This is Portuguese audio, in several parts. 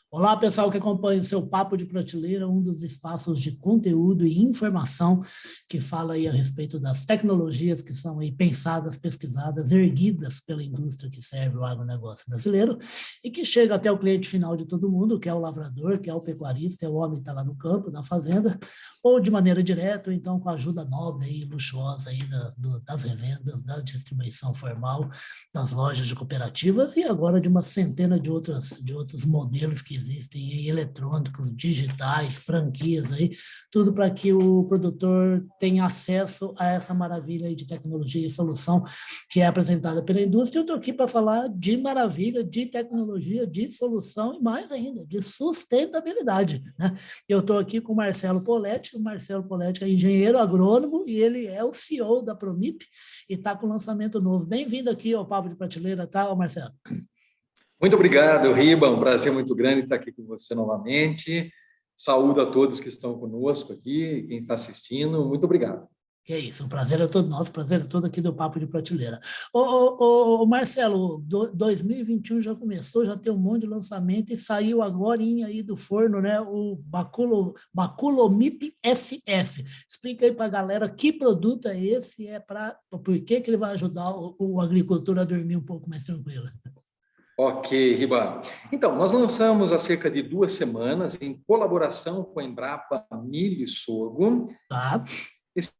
Olá, pessoal que acompanha o seu Papo de Prateleira, um dos espaços de conteúdo e informação que fala aí a respeito das tecnologias que são aí pensadas, pesquisadas, erguidas pela indústria que serve o agronegócio brasileiro e que chega até o cliente final de todo mundo, que é o lavrador, que é o pecuarista, é o homem que está lá no campo, na fazenda, ou de maneira direta, ou então com a ajuda nobre e luxuosa aí das revendas, da distribuição formal, das lojas de cooperativas e agora de uma centena de outros modelos que existem aí, eletrônicos, digitais, franquias aí, tudo para que o produtor tenha acesso a essa maravilha aí de tecnologia e solução que é apresentada pela indústria. Eu estou aqui para falar de maravilha, de tecnologia, de solução e mais ainda, de sustentabilidade, né? Eu estou aqui com o Marcelo Poletti é engenheiro agrônomo e ele é o CEO da Promip e está com lançamento novo. Bem-vindo aqui ao Papo de Prateleira, tá, Marcelo? Muito obrigado, Riba. Um prazer muito grande estar aqui com você novamente. Saúdo a todos que estão conosco aqui, quem está assistindo. Muito obrigado. Que é isso, o prazer é todo nosso, o prazer é todo aqui do Papo de Prateleira. Ô, Marcelo, 2021 já começou, já tem um monte de lançamento e saiu agora aí do forno, né, o Baculomip SF. Explica aí para a galera que produto é esse, por que ele vai ajudar o agricultor a dormir um pouco mais tranquilo. Ok, Riba. Então, nós lançamos há cerca de 2 semanas, em colaboração com a Embrapa Milho e Sorgo, Tá. esse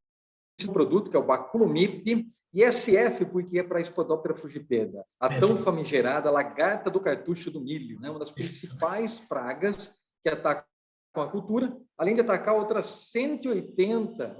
produto, que é o Baculomip, e SF, porque é para a Spodoptera frugipeda, a tão famigerada lagarta do cartucho do milho, né? Uma das principais pragas que atacam a cultura, além de atacar outros 180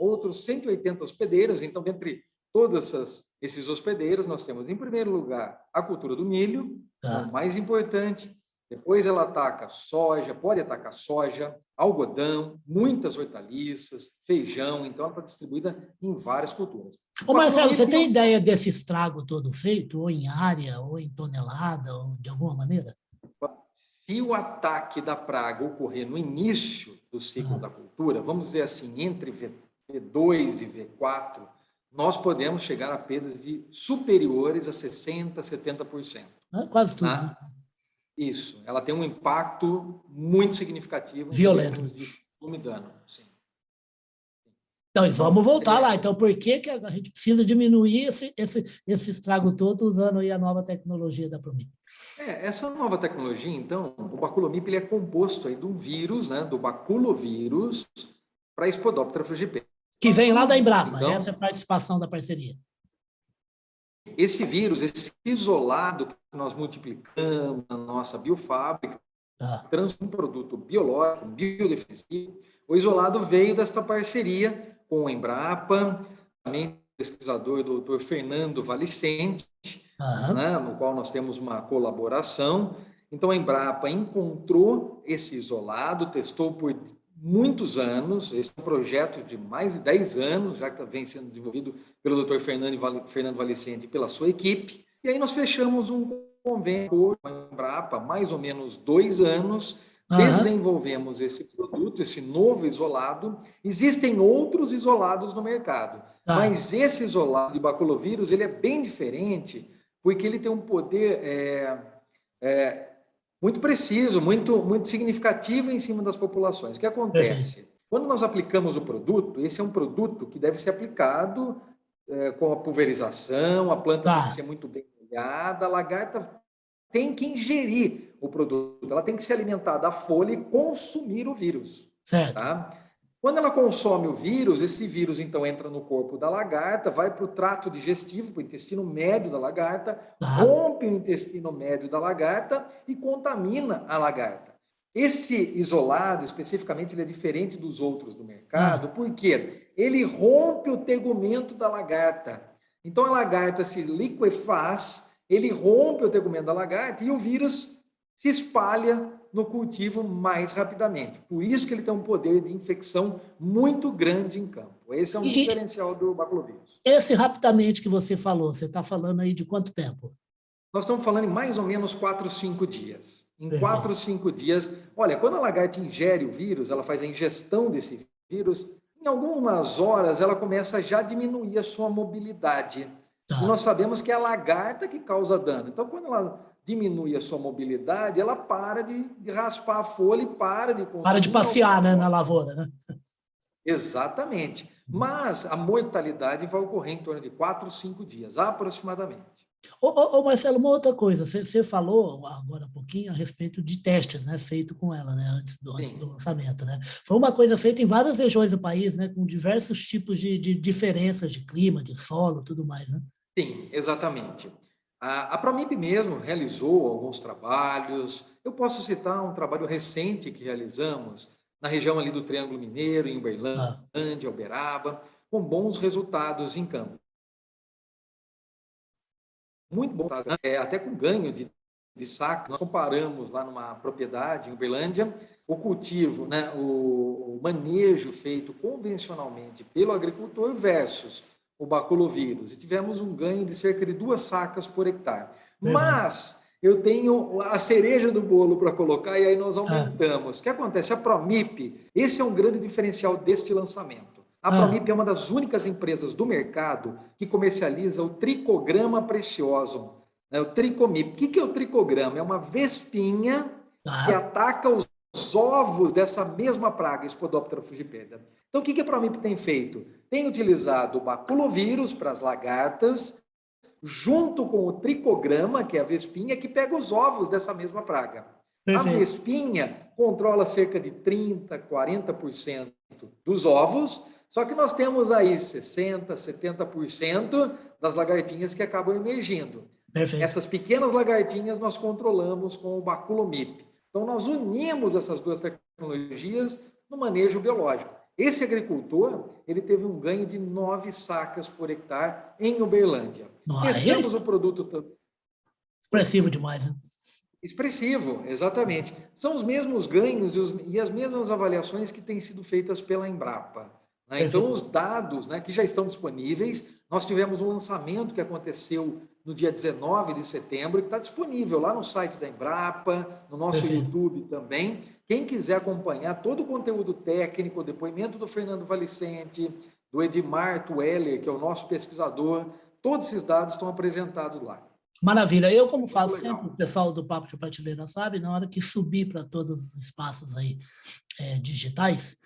hospedeiros. Então, dentre todos esses hospedeiros, nós temos, em primeiro lugar, a cultura do milho, o mais importante. Depois ela ataca soja, pode atacar soja, algodão, muitas hortaliças, feijão. Então, ela está distribuída em várias culturas. Ô Marcelo, você tem ideia desse estrago todo feito, ou em área, ou em tonelada, ou de alguma maneira? Se o ataque da praga ocorrer no início do ciclo da cultura, vamos dizer assim, entre V2 e V4, nós podemos chegar a perdas superiores a 60%, 70%. Quase tudo, né? Isso, ela tem um impacto muito significativo violento. Em termos de volume e dano. Sim. Então, e vamos voltar lá. Então, por que a gente precisa diminuir esse estrago todo usando aí a nova tecnologia da Promip? Essa nova tecnologia, então, o Baculomip, ele é composto aí de um vírus, né, do baculovírus para a Spodoptera frugipeda. Que vem lá da Embrapa, então, essa é a participação da parceria. Esse vírus, esse isolado que nós multiplicamos na nossa biofábrica, transforma um produto biológico, biodefensivo. O isolado veio desta parceria com a Embrapa, também o pesquisador Dr. Fernando Valicente, né, no qual nós temos uma colaboração. Então, a Embrapa encontrou esse isolado, testou por muitos anos, esse é um projeto de mais de 10 anos, já que vem sendo desenvolvido pelo Dr. Fernando Valicente e pela sua equipe, e aí nós fechamos um convênio com a Embrapa, mais ou menos 2 anos, desenvolvemos esse produto, esse novo isolado. Existem outros isolados no mercado, mas esse isolado de baculovírus, ele é bem diferente, porque ele tem um poder muito preciso, muito significativo em cima das populações. O que acontece? Quando nós aplicamos o produto, esse é um produto que deve ser aplicado com a pulverização, a planta tem que ser muito bem molhada, a lagarta tem que ingerir o produto, ela tem que se alimentar da folha e consumir o vírus. Certo. Tá? Quando ela consome o vírus, esse vírus então entra no corpo da lagarta, vai para o trato digestivo, para o intestino médio da lagarta, rompe o intestino médio da lagarta e contamina a lagarta. Esse isolado, especificamente, ele é diferente dos outros do mercado, porque ele rompe o tegumento da lagarta. Então, a lagarta se liquefaz, ele rompe o tegumento da lagarta e o vírus se espalha no cultivo mais rapidamente. Por isso que ele tem um poder de infecção muito grande em campo. Esse é um diferencial do baculovírus. Esse rapidamente que você falou, você está falando aí de quanto tempo? Nós estamos falando em mais ou menos 4, 5 dias. Em 4, 5 dias, olha, quando a lagarta ingere o vírus, ela faz a ingestão desse vírus, em algumas horas ela começa já a diminuir a sua mobilidade. E nós sabemos que é a lagarta que causa dano. Então, quando ela diminui a sua mobilidade, ela para de raspar a folha e para de consumir. Para de passear, né, na lavoura, né? Exatamente. Mas a mortalidade vai ocorrer em torno de 4, 5 dias, aproximadamente. Marcelo, uma outra coisa, você falou agora há pouquinho a respeito de testes, né, feito com ela, né, antes do lançamento, né? Foi uma coisa feita em várias regiões do país, né, com diversos tipos de diferenças de clima, de solo, tudo mais, né? Sim, exatamente. A Promip mesmo realizou alguns trabalhos. Eu posso citar um trabalho recente que realizamos na região ali do Triângulo Mineiro, em Uberlândia, Uberaba, com bons resultados em campo. Muito bom, até com ganho de saco. Nós comparamos lá numa propriedade em Uberlândia, o cultivo, né, o manejo feito convencionalmente pelo agricultor versus o baculovírus, e tivemos um ganho de cerca de 2 sacas por hectare. Mas eu tenho a cereja do bolo para colocar, e aí nós aumentamos. O que acontece? A Promip, esse é um grande diferencial deste lançamento. A Promip é uma das únicas empresas do mercado que comercializa o tricograma precioso, né? O tricomip. O que é o tricograma? É uma vespinha que ataca os ovos dessa mesma praga, Spodoptera fugipeda. Então, o que a Promip tem feito? Tem utilizado o baculovírus para as lagartas, junto com o tricograma, que é a vespinha, que pega os ovos dessa mesma praga. Perfeito. A vespinha controla cerca de 30%, 40% dos ovos, só que nós temos aí 60%, 70% das lagartinhas que acabam emergindo. Perfeito. Essas pequenas lagartinhas nós controlamos com o baculomip. Então, nós unimos essas duas tecnologias no manejo biológico. Esse agricultor, ele teve um ganho de 9 sacas por hectare em Uberlândia. Testamos o produto... Expressivo demais, né? Expressivo, exatamente. São os mesmos ganhos e as mesmas avaliações que têm sido feitas pela Embrapa. Né? Então, os dados, né, que já estão disponíveis, nós tivemos um lançamento que aconteceu no dia 19 de setembro, que está disponível lá no site da Embrapa, no nosso YouTube também. Quem quiser acompanhar todo o conteúdo técnico, o depoimento do Fernando Valicente, do Edmar Tueller, que é o nosso pesquisador, todos esses dados estão apresentados lá. Maravilha. Eu, como faço sempre, o pessoal do Papo de Prateleira sabe, na hora que subir para todos os espaços aí digitais,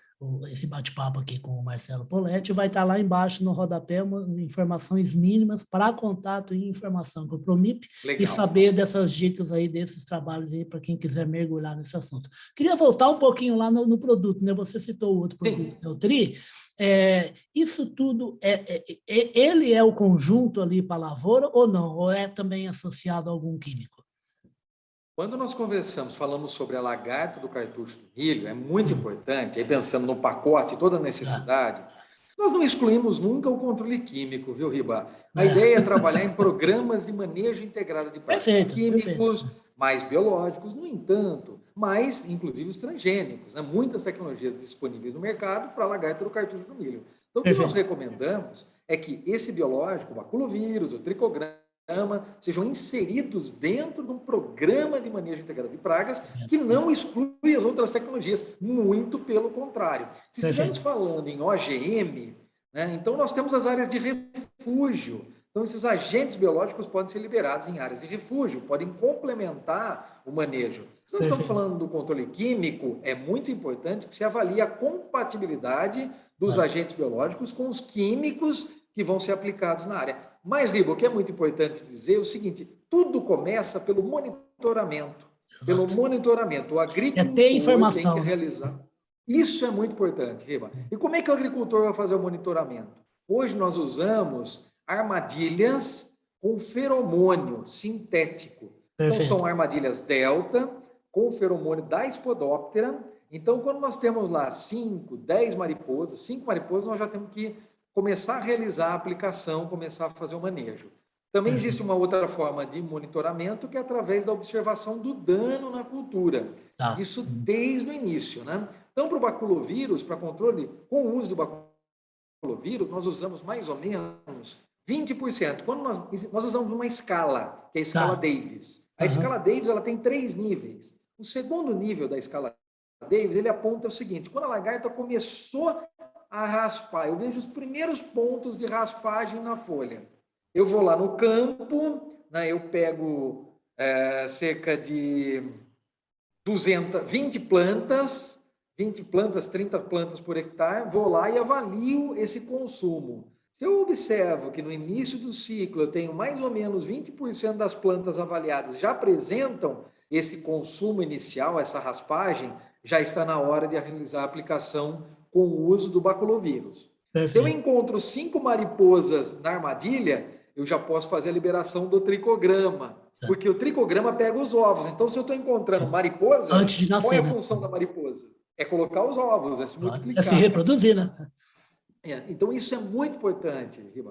esse bate-papo aqui com o Marcelo Poletti, vai estar lá embaixo no rodapé informações mínimas para contato e informação com o Promip. Legal. E saber dessas dicas aí, desses trabalhos aí, para quem quiser mergulhar nesse assunto. Queria voltar um pouquinho lá no produto, né? Você citou o outro produto, que é o TRI. Isso tudo, ele é o conjunto ali para a lavoura ou não? Ou é também associado a algum químico? Quando nós falamos sobre a lagarta do cartucho do milho, é muito importante, aí pensando no pacote, toda a necessidade, nós não excluímos nunca o controle químico, viu, Riba? A ideia é trabalhar em programas de manejo integrado de pragas químicos, mais biológicos, no entanto, mais, inclusive, os transgênicos, né? Muitas tecnologias disponíveis no mercado para a lagarta do cartucho do milho. Então, o que nós recomendamos é que esse biológico, o baculovírus, o tricograma, sejam inseridos dentro de um programa de manejo integrado de pragas que não exclui as outras tecnologias, muito pelo contrário. Se estivermos falando em OGM, né, então nós temos as áreas de refúgio. Então, esses agentes biológicos podem ser liberados em áreas de refúgio, podem complementar o manejo. Se nós estamos falando do controle químico, é muito importante que se avalie a compatibilidade dos agentes biológicos com os químicos que vão ser aplicados na área. Mas, Riba, o que é muito importante dizer é o seguinte, tudo começa pelo monitoramento. Exato. Pelo monitoramento. O agricultor ter informação, tem que realizar. Isso é muito importante, Riba. E como é que o agricultor vai fazer o monitoramento? Hoje nós usamos armadilhas com feromônio sintético. Perfeito. Então, são armadilhas delta com feromônio da Spodoptera. Então, quando nós temos lá 5 mariposas, nós já temos que começar a realizar a aplicação, começar a fazer o manejo. Também existe uma outra forma de monitoramento, que é através da observação do dano na cultura. Isso desde o início, né? Então, para o baculovírus, para controle, com o uso do baculovírus, nós usamos mais ou menos 20%. Quando nós usamos uma escala, que é a escala Davis. A escala Davis, ela tem 3 níveis. O segundo nível da escala Davis, ele aponta o seguinte, quando a lagarta começou a raspar, eu vejo os primeiros pontos de raspagem na folha. Eu vou lá no campo, né, eu pego cerca de 20 plantas, 30 plantas por hectare, vou lá e avalio esse consumo. Se eu observo que no início do ciclo eu tenho mais ou menos 20% das plantas avaliadas já apresentam esse consumo inicial, essa raspagem, já está na hora de realizar a aplicação com o uso do baculovírus. Se eu encontro 5 mariposas na armadilha, eu já posso fazer a liberação do tricograma, porque o tricograma pega os ovos. Então, se eu estou encontrando mariposa, antes de nascer, qual é a função da mariposa? É colocar os ovos, é se multiplicar. É se reproduzir, né? Então, isso é muito importante, Riba.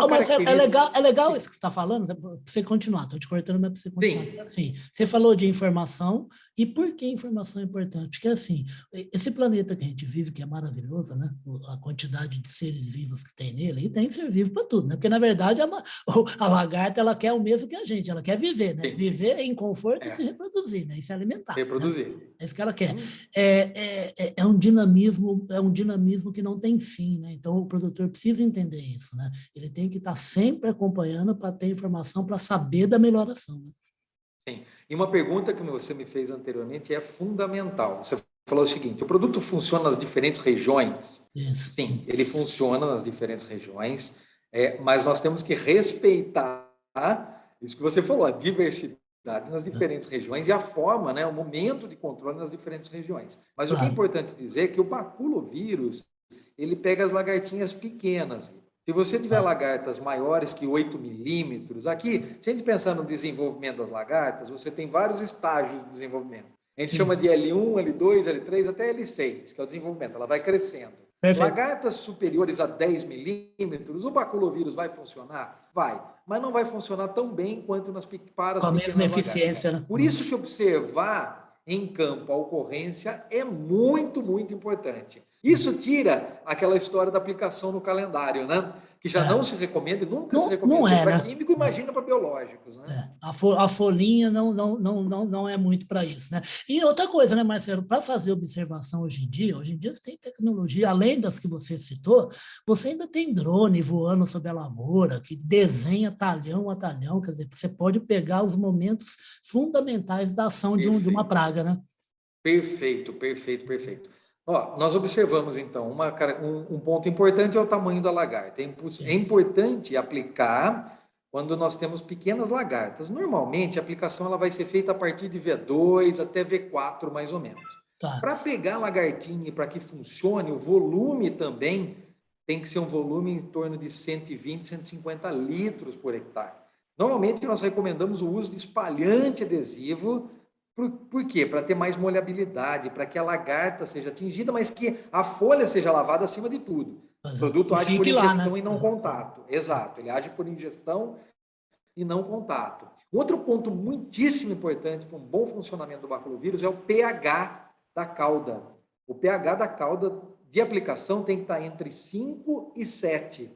Marcelo, é legal isso que você está falando, para você continuar, estou te cortando, mas para você continuar. Sim. Assim, você falou de informação, e por que informação é importante? Porque, assim, esse planeta que a gente vive, que é maravilhoso, né? A quantidade de seres vivos que tem nele, e tem ser vivo para tudo, né? Porque, na verdade, a lagarta, ela quer o mesmo que a gente, ela quer viver, né? Sim. Viver em conforto e se reproduzir, né? E se alimentar. Reproduzir. Né? É isso que ela quer. É um dinamismo que não tem fim, né? Então, o produtor precisa entender isso, né? Ele tem que estar sempre acompanhando para ter informação, para saber da melhoração. Né? Sim. E uma pergunta que você me fez anteriormente é fundamental. Você falou o seguinte, o produto funciona nas diferentes regiões? Isso. Sim, ele funciona nas diferentes regiões, mas nós temos que respeitar isso que você falou, a diversidade nas diferentes regiões e a forma, né, o momento de controle nas diferentes regiões. Mas o que é importante dizer é que o baculovírus, ele pega as lagartinhas pequenas. Se você tiver lagartas maiores que 8 milímetros, aqui, se a gente pensar no desenvolvimento das lagartas, você tem vários estágios de desenvolvimento. A gente chama de L1, L2, L3, até L6, que é o desenvolvimento, ela vai crescendo. Perfeito. Lagartas superiores a 10 milímetros, o baculovírus vai funcionar? Vai, mas não vai funcionar tão bem quanto nas pequenas lagartas. Com a mesma eficiência, né? Por isso que observar em campo a ocorrência é muito, muito importante. Isso tira aquela história da aplicação no calendário, né? Que já não se recomenda, nunca se recomenda para químico, imagina para biológicos, né? A folhinha não é muito para isso, né? E outra coisa, né, Marcelo, para fazer observação hoje em dia você tem tecnologia, além das que você citou, você ainda tem drone voando sobre a lavoura, que desenha talhão a talhão, quer dizer, você pode pegar os momentos fundamentais da ação de uma praga, né? Perfeito. Nós observamos, então, um ponto importante é o tamanho da lagarta. É importante aplicar quando nós temos pequenas lagartas. Normalmente, a aplicação ela vai ser feita a partir de V2 até V4, mais ou menos. Para pegar a lagartinha e para que funcione, o volume também tem que ser um volume em torno de 120, 150 litros por hectare. Normalmente, nós recomendamos o uso de espalhante adesivo. Por quê? Para ter mais molhabilidade, para que a lagarta seja atingida, mas que a folha seja lavada acima de tudo. O produto age por ingestão e não contato. Exato, ele age por ingestão e não contato. Outro ponto muitíssimo importante para um bom funcionamento do baculovírus é o pH da cauda. O pH da cauda de aplicação tem que estar entre 5 e 7.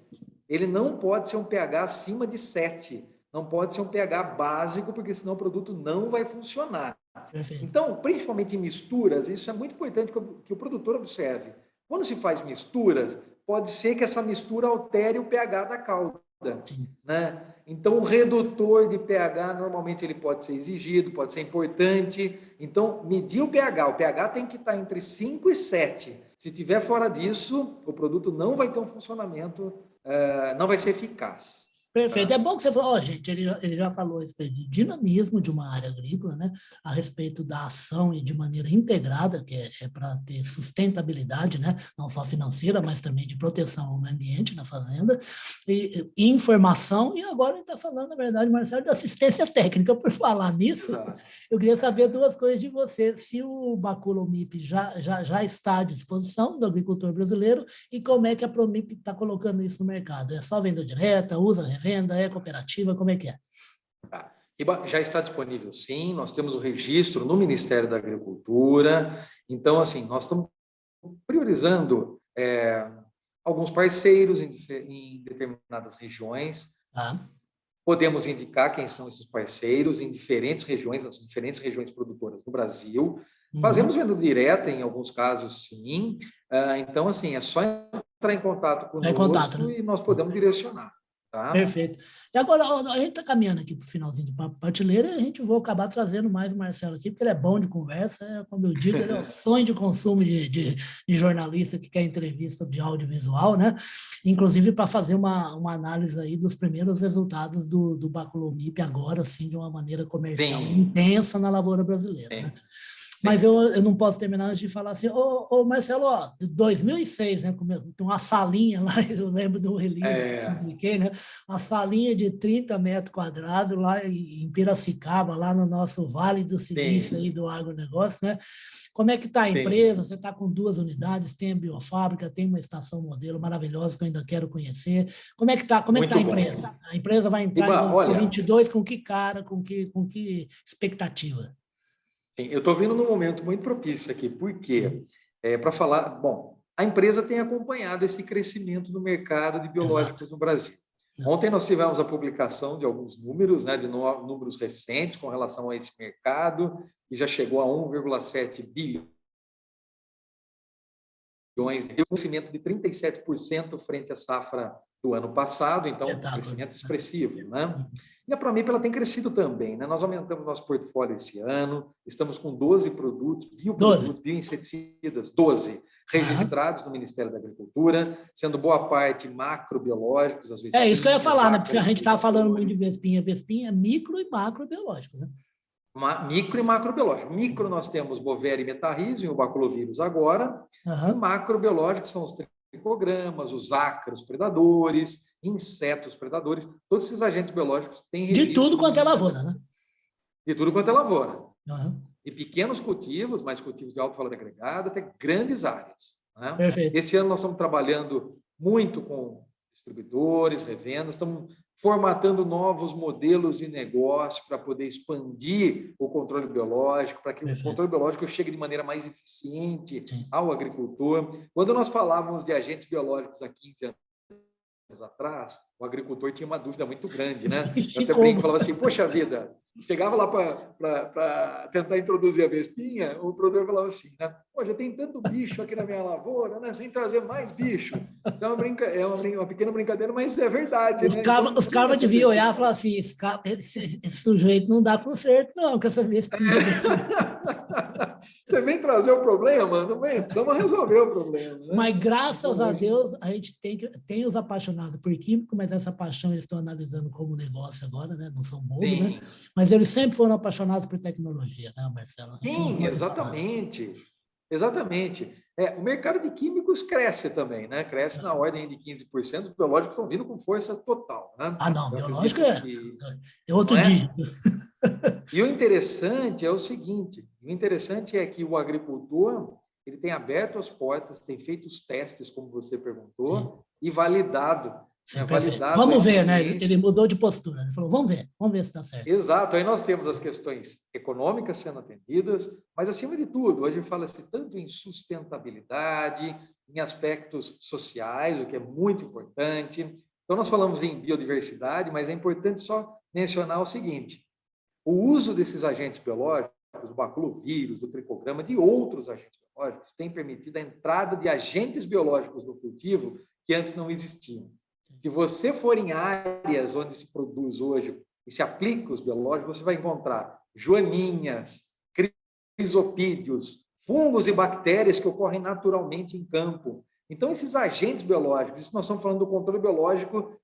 Ele não pode ser um pH acima de 7. Não pode ser um pH básico, porque senão o produto não vai funcionar. Perfeito. Então, principalmente em misturas, isso é muito importante que o produtor observe. Quando se faz misturas, pode ser que essa mistura altere o pH da cauda. Né? Então, o redutor de pH, normalmente, ele pode ser exigido, pode ser importante. Então, medir o pH tem que estar entre 5 e 7. Se tiver fora disso, o produto não vai ter um funcionamento, não vai ser eficaz. Perfeito. É bom que você falou, gente, ele já falou a respeito de dinamismo de uma área agrícola, né? A respeito da ação e de maneira integrada, que é para ter sustentabilidade, né? Não só financeira, mas também de proteção ao meio ambiente na fazenda, e informação, e agora ele está falando, na verdade, Marcelo, de assistência técnica. Por falar nisso, eu queria saber duas coisas de você, se o Baculomip já está à disposição do agricultor brasileiro e como é que a Promip está colocando isso no mercado. É só venda direta, usa revenda, é cooperativa, como é que é? Já está disponível, sim. Nós temos o registro no Ministério da Agricultura. Então, assim, nós estamos priorizando alguns parceiros em determinadas regiões. Podemos indicar quem são esses parceiros em diferentes regiões, nas diferentes regiões produtoras do Brasil. Fazemos venda direta em alguns casos, sim. Então, assim, é só entrar em contato conosco, né? E nós podemos direcionar. Tá? Perfeito. E agora, a gente está caminhando aqui para o finalzinho do Papo Prateleira, e a gente vai acabar trazendo mais o Marcelo aqui, porque ele é bom de conversa, como eu digo, ele é o sonho de consumo de jornalista que quer entrevista de audiovisual, né? Inclusive para fazer uma análise aí dos primeiros resultados do Baculomip agora, assim, de uma maneira comercial intensa na lavoura brasileira, né? Mas eu não posso terminar antes de falar assim, ô Marcelo, ó, 2006, né, tem uma salinha lá, eu lembro do release que eu publiquei, né, uma salinha de 30 metros quadrados lá em Piracicaba, lá no nosso Vale do Silício aí do agronegócio, né? Como é que está a empresa? Você está com 2 unidades, tem a biofábrica, tem uma estação modelo maravilhosa que eu ainda quero conhecer. Como é que está a empresa? A empresa vai entrar em 2022 com que cara, com que expectativa? Sim, eu estou vindo num momento muito propício aqui, porque, para falar, bom, a empresa tem acompanhado esse crescimento no mercado de biológicos no Brasil. Ontem nós tivemos a publicação de alguns números, né, de números recentes com relação a esse mercado, que já chegou a 1,7 bilhões, um crescimento de 37% frente à safra do ano passado, então, um crescimento expressivo, né? E a Pramip, ela tem crescido também, né? Nós aumentamos nosso portfólio esse ano, estamos com 12 produtos, bioinseticidas, 12, registrados no Ministério da Agricultura, sendo boa parte macrobiológicos, às vezes. Isso que eu ia falar, né? Porque a gente estava falando muito de vespinha, micro e macrobiológicos, né? Micro e macrobiológico. Micro nós temos Bovéria e Metarrhizium, o baculovírus agora, e macrobiológicos são os tricogramas, os ácaros predadores, insetos predadores, todos esses agentes biológicos têm registro. De tudo quanto é lavoura, né? De tudo quanto é lavoura. E pequenos cultivos, mais cultivos de alto valor agregado, até grandes áreas. Né? Perfeito. Esse ano nós estamos trabalhando muito com distribuidores, revendas, estamos formatando novos modelos de negócio para poder expandir o controle biológico, para que o controle biológico chegue de maneira mais eficiente ao agricultor. Quando nós falávamos de agentes biológicos há 15 anos atrás, o agricultor tinha uma dúvida muito grande, né? Eu até brinco, falava assim, poxa vida, chegava lá para tentar introduzir a vespinha, o produtor falava assim, né? Pô, já tem tanto bicho aqui na minha lavoura, né? Você vem trazer mais bicho. Então, é uma pequena brincadeira, mas é verdade, os né? Os cabras deviam olhar e falar assim, esse sujeito não dá conserto não, com essa vespinha. Você vem trazer o problema? Não vem, precisamos resolver o problema. Né? Mas graças a Deus a gente tem os apaixonados por químico, mas essa paixão eles estão analisando como negócio agora, né? Não são bobos, né? Mas eles sempre foram apaixonados por tecnologia, né, Marcelo? Sim, exatamente. Exatamente. O mercado de químicos cresce também, né? Cresce na ordem de 15%, os biológicos estão vindo com força total. Né? Não, biológico é outro dígito. E o interessante é o seguinte, o interessante é que o agricultor ele tem aberto as portas, tem feito os testes, como você perguntou, e validado. Vamos ver, né? Ele mudou de postura, ele falou, vamos ver se está certo. Exato, aí nós temos as questões econômicas sendo atendidas, mas acima de tudo, hoje fala-se tanto em sustentabilidade, em aspectos sociais, o que é muito importante. Então, nós falamos em biodiversidade, mas é importante só mencionar o seguinte, o uso desses agentes biológicos, do baculovírus, do tricograma, de outros agentes biológicos, tem permitido a entrada de agentes biológicos no cultivo que antes não existiam. Se você for em áreas onde se produz hoje e se aplica os biológicos, você vai encontrar joaninhas, crisopídeos, fungos e bactérias que ocorrem naturalmente em campo. Então, esses agentes biológicos, isso nós estamos falando do controle biológico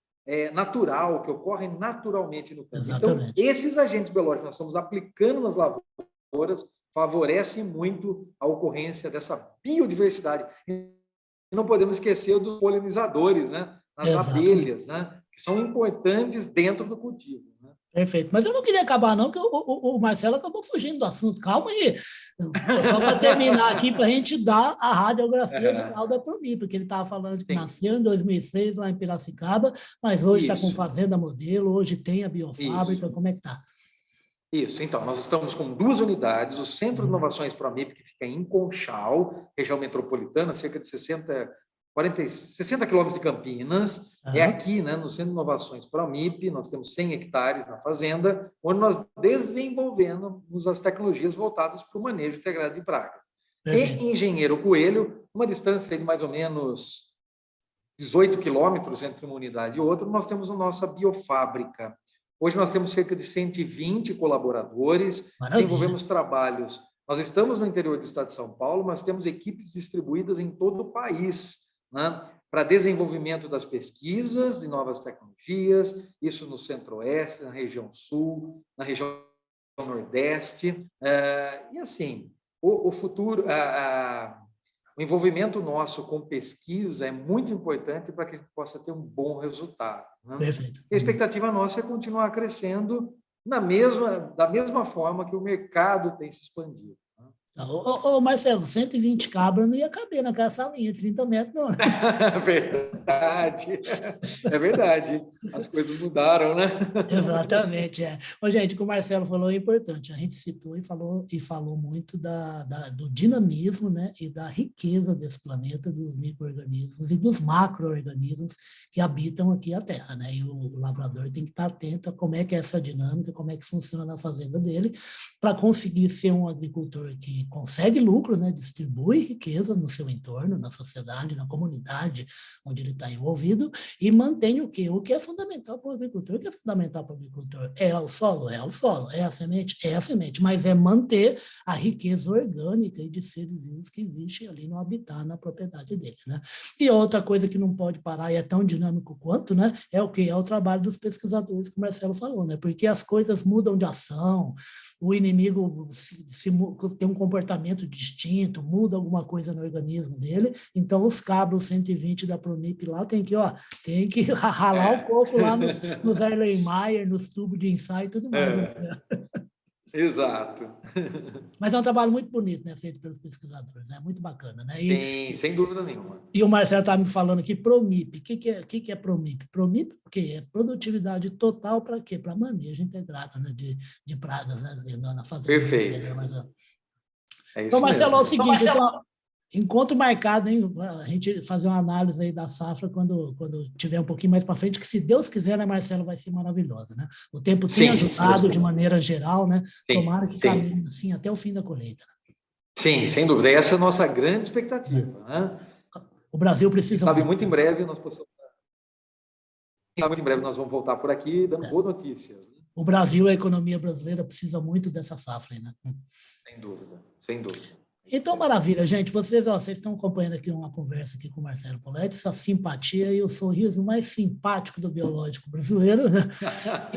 natural, que ocorre naturalmente no campo. Exatamente. Então, esses agentes biológicos que nós estamos aplicando nas lavouras favorecem muito a ocorrência dessa biodiversidade. E não podemos esquecer dos polinizadores, né? As abelhas, né? Que são importantes dentro do cultivo. Né? Perfeito. Mas eu não queria acabar, não, porque o Marcelo acabou fugindo do assunto. Calma aí. Só para terminar aqui, para a gente dar a radiografia geral da Pramip, porque ele estava falando que nasceu em 2006 lá em Piracicaba, mas hoje está com fazenda modelo, hoje tem a biofábrica. Como é que está? Isso, então, nós estamos com 2 unidades, o Centro de Inovações Pramip, que fica em Conchal, região metropolitana, cerca de 60 quilômetros de Campinas, é aqui, né, no Centro de Inovações Pramip, nós temos 100 hectares na fazenda, onde nós desenvolvemos as tecnologias voltadas para o manejo integrado de pragas. Perfeito. E Engenheiro Coelho, uma distância de mais ou menos 18 quilômetros entre uma unidade e outra, nós temos a nossa biofábrica. Hoje nós temos cerca de 120 colaboradores, desenvolvemos trabalhos. Nós estamos no interior do estado de São Paulo, mas temos equipes distribuídas em todo o país, né, para desenvolvimento das pesquisas de novas tecnologias, isso no Centro-Oeste, na região Sul, na região Nordeste, e assim, o futuro, o envolvimento nosso com pesquisa é muito importante para que a gente possa ter um bom resultado. Né? Perfeito. A expectativa nossa é continuar crescendo da mesma forma que o mercado tem se expandido. Ô, Marcelo, 120 cabras não ia caber naquela salinha, 30 metros, não. Verdade. É verdade. As coisas mudaram, né? Exatamente, Ô, gente, o que o Marcelo falou é importante. A gente citou e falou muito do dinamismo, né, e da riqueza desse planeta, dos micro-organismos e dos macro-organismos que habitam aqui a Terra, né? E o lavrador tem que estar atento a como é que é essa dinâmica, como é que funciona na fazenda dele, para conseguir ser um agricultor que consegue lucro, né, distribui riqueza no seu entorno, na sociedade, na comunidade onde ele está envolvido, e mantém o quê? O que é fundamental para o agricultor. O que é fundamental para o agricultor? É o solo? É o solo. É a semente? É a semente. Mas é manter a riqueza orgânica e de seres vivos que existe ali no habitat, na propriedade dele, né? E outra coisa que não pode parar e é tão dinâmico quanto, né, é o quê? É o trabalho dos pesquisadores que o Marcelo falou, né? Porque as coisas mudam de ação, o inimigo tem um comportamento distinto, muda alguma coisa no organismo dele, então os cabos 120 da Pronip lá tem que ralar o coco lá nos Erlenmeyer, nos tubos de ensaio e tudo mais. Exato. Mas é um trabalho muito bonito, né, feito pelos pesquisadores, é muito bacana, né? Sim, sem dúvida nenhuma. E o Marcelo estava me falando aqui, Promip. O que é Promip? Promip o quê? É produtividade total para quê? Para manejo integrado, né, de pragas, né, na fazenda. Perfeito. Então, Marcelo, é o seguinte, encontro marcado, hein? A gente fazer uma análise aí da safra quando tiver um pouquinho mais para frente, que se Deus quiser, né, Marcelo, vai ser maravilhosa, né? O tempo tem ajudado de maneira geral, né? Tomara que caminhe assim até o fim da colheita. Sim, sem dúvida. Essa é a nossa grande expectativa. Né? O Brasil precisa... Sabe, muito em breve nós possamos... Muito em breve nós vamos voltar por aqui dando boas notícias. Né? O Brasil, a economia brasileira precisa muito dessa safra, né? Sem dúvida, sem dúvida. Então, maravilha, gente. Vocês estão acompanhando aqui uma conversa aqui com o Marcelo Poletti, essa simpatia e o sorriso mais simpático do biológico brasileiro, né?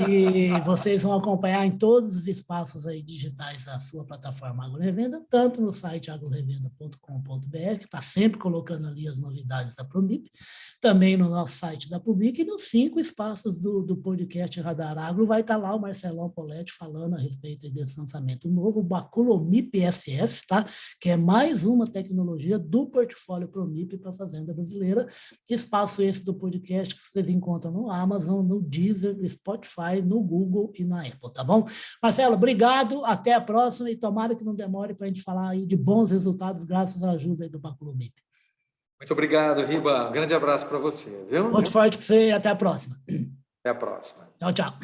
E vocês vão acompanhar em todos os espaços aí digitais da sua plataforma AgroRevenda, tanto no site agrorevenda.com.br, que está sempre colocando ali as novidades da Promip, também no nosso site da Public, e nos 5 espaços do podcast Radar Agro vai estar lá o Marcelão Poletti falando a respeito desse lançamento novo, o Baculomip SF, tá? Que é mais uma tecnologia do portfólio Promip para a Fazenda Brasileira. Espaço esse do podcast que vocês encontram no Amazon, no Deezer, no Spotify, no Google e na Apple, tá bom? Marcelo, obrigado, até a próxima e tomara que não demore para a gente falar aí de bons resultados graças à ajuda aí do Baculomip. Muito obrigado, Riba. Um grande abraço para você, viu? Muito forte para você e até a próxima. Até a próxima. Tchau, tchau.